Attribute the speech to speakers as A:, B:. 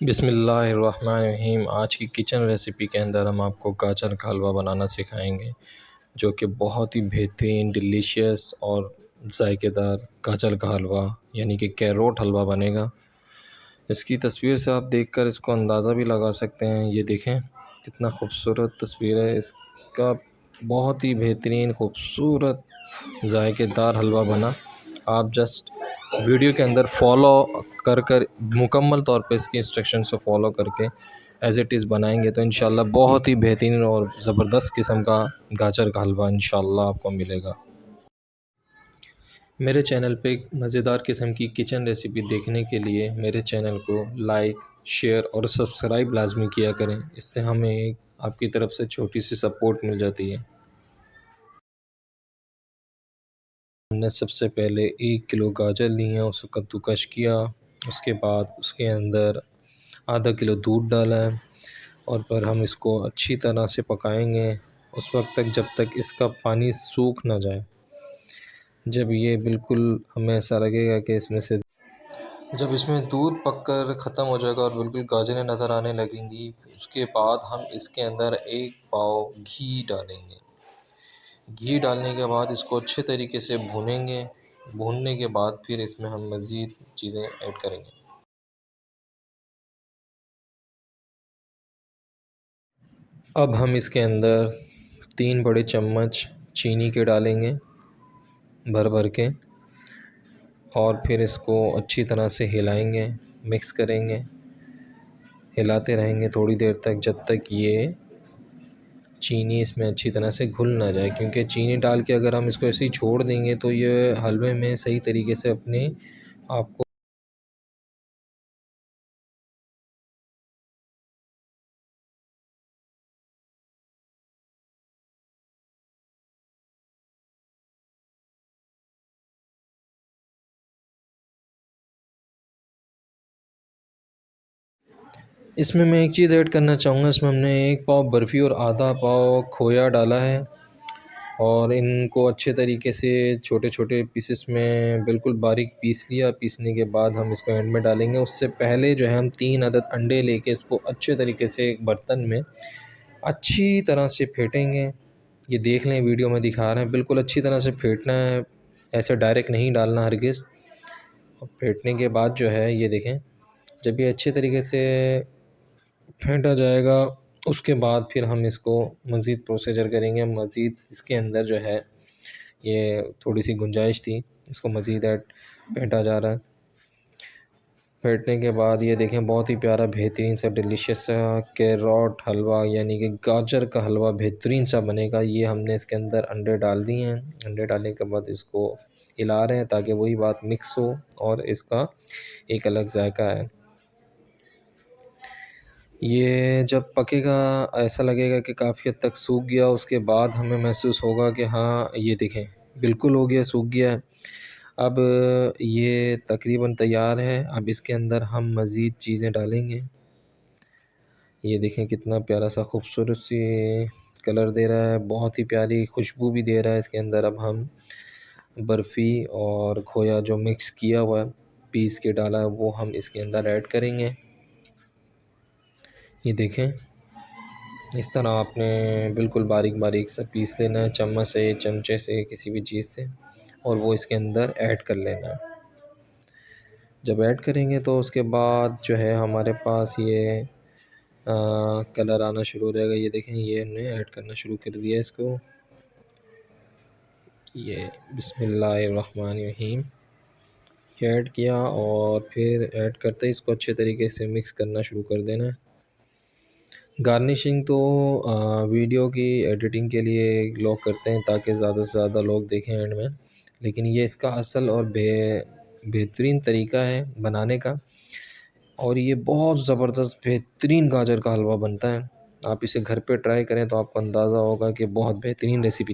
A: बिस्मिल्लाहिर्रहमानिर्रहीम। आज की किचन रेसिपी के अंदर हम आपको गाजर का हलवा बनाना सिखाएंगे, जो कि बहुत ही बेहतरीन, डिलीशियस और ज़ायकेदार गाजर का हलवा यानी कि कैरोट हलवा बनेगा। इसकी तस्वीर से आप देखकर इसको अंदाज़ा भी लगा सकते हैं। ये देखें कितना खूबसूरत तस्वीर है। इसका बहुत ही बेहतरीन, खूबसूरत, ज़ायकेदार हलवा बना। आप जस्ट वीडियो के अंदर फॉलो कर मुकम्मल तौर पे इसकी इंस्ट्रक्शन को फॉलो करके एज़ इट इज़ बनाएंगे तो इंशाल्लाह बहुत ही बेहतरीन और ज़बरदस्त किस्म का गाजर का हलवा इंशाल्लाह आपको मिलेगा। मेरे चैनल पे मज़ेदार किस्म की किचन रेसिपी देखने के लिए मेरे चैनल को लाइक, शेयर और सब्सक्राइब लाजमी किया करें। इससे हमें एक आपकी तरफ से छोटी सी सपोर्ट मिल जाती है। हमने सबसे पहले 1 किलो गाजर लिए, उसको कद्दूकश किया। उसके बाद उसके अंदर आधा किलो दूध डाला है और फिर हम इसको अच्छी तरह से पकाएंगे उस वक्त तक जब तक इसका पानी सूख ना जाए। जब ये बिल्कुल हमें ऐसा लगेगा कि जब इसमें दूध पककर ख़त्म हो जाएगा और बिल्कुल गाजरें नज़र आने लगेंगी, उसके बाद हम इसके अंदर 1 पाव घी डालेंगे। घी डालने के बाद इसको अच्छे तरीके से भूनेंगे। भूनने के बाद फिर इसमें हम मज़ीद चीज़ें ऐड करेंगे। अब हम इसके अंदर 3 बड़े चम्मच चीनी के डालेंगे भर भर के, और फिर इसको अच्छी तरह से हिलाएंगे, मिक्स करेंगे, हिलाते रहेंगे थोड़ी देर तक जब तक ये चीनी इसमें अच्छी तरह से घुल ना जाए। क्योंकि चीनी डाल के अगर हम इसको ऐसे ही छोड़ देंगे तो ये हलवे में सही तरीके से अपने आप को इसमें मैं एक चीज़ ऐड करना चाहूँगा। इसमें हमने 1 पाव बर्फ़ी और आधा पाव खोया डाला है और इनको अच्छे तरीके से छोटे छोटे पीसेस में बिल्कुल बारीक पीस लिया। पीसने के बाद हम इसको एंड में डालेंगे। उससे पहले जो है हम 3 अदद अंडे लेके इसको अच्छे तरीके से एक बर्तन में अच्छी तरह से फेंटेंगे। ये देख लें, वीडियो में दिखा रहे हैं, बिल्कुल अच्छी तरह से फेंटना है, ऐसे डायरेक्ट नहीं डालना हरगिज़। और फेंटने के बाद जो है ये देखें, जब ये अच्छे तरीके से फेंटा जाएगा उसके बाद फिर हम इसको मज़ीद प्रोसीजर करेंगे। मज़ीद इसके अंदर जो है ये थोड़ी सी गुंजाइश थी, इसको मज़ीद ऐड फेंटा जा रहा है। फेंटने के बाद ये देखें बहुत ही प्यारा बेहतरीन सा डिलीशियस सा कैरोट हलवा यानी कि गाजर का हलवा बेहतरीन सा बनेगा। ये हमने इसके अंदर अंडे डाल दिए हैं। अंडे डालने के बाद इसको हिला रहे हैं ताकि वही बात मिक्स हो और इसका एक अलग जायका है। ये जब पकेगा ऐसा लगेगा कि काफ़ी हद तक सूख गया। उसके बाद हमें महसूस होगा कि हाँ ये देखें बिल्कुल हो गया, सूख गया है। अब ये तकरीबन तैयार है। अब इसके अंदर हम मज़ीद चीज़ें डालेंगे। ये देखें कितना प्यारा सा खूबसूरत सी कलर दे रहा है, बहुत ही प्यारी खुशबू भी दे रहा है। इसके अंदर अब हम बर्फ़ी और खोया जो मिक्स किया हुआ है, पीस के डाला है, वो हम इसके अंदर ऐड करेंगे। ये देखें इस तरह आपने बिल्कुल बारीक बारीक सा पीस लेना है, चम्मच से, चमचे से, किसी भी चीज़ से, और वो इसके अंदर ऐड कर लेना है। जब ऐड करेंगे तो उसके बाद जो है हमारे पास ये कलर आना शुरू हो जाएगा। ये देखें ये हमने ऐड करना शुरू कर दिया इसको। ये बिस्मिल्लाहिर्रहमानिर्रहीम ये ऐड किया और फिर ऐड करते ही इसको अच्छे तरीके से मिक्स करना शुरू कर देना है। गार्निशिंग तो वीडियो की एडिटिंग के लिए लोग करते हैं ताकि ज़्यादा से ज़्यादा लोग देखें एंड में, लेकिन ये इसका असल और बेहतरीन तरीका है बनाने का। और ये बहुत ज़बरदस्त बेहतरीन गाजर का हलवा बनता है। आप इसे घर पे ट्राई करें तो आपको अंदाज़ा होगा कि बहुत बेहतरीन रेसिपी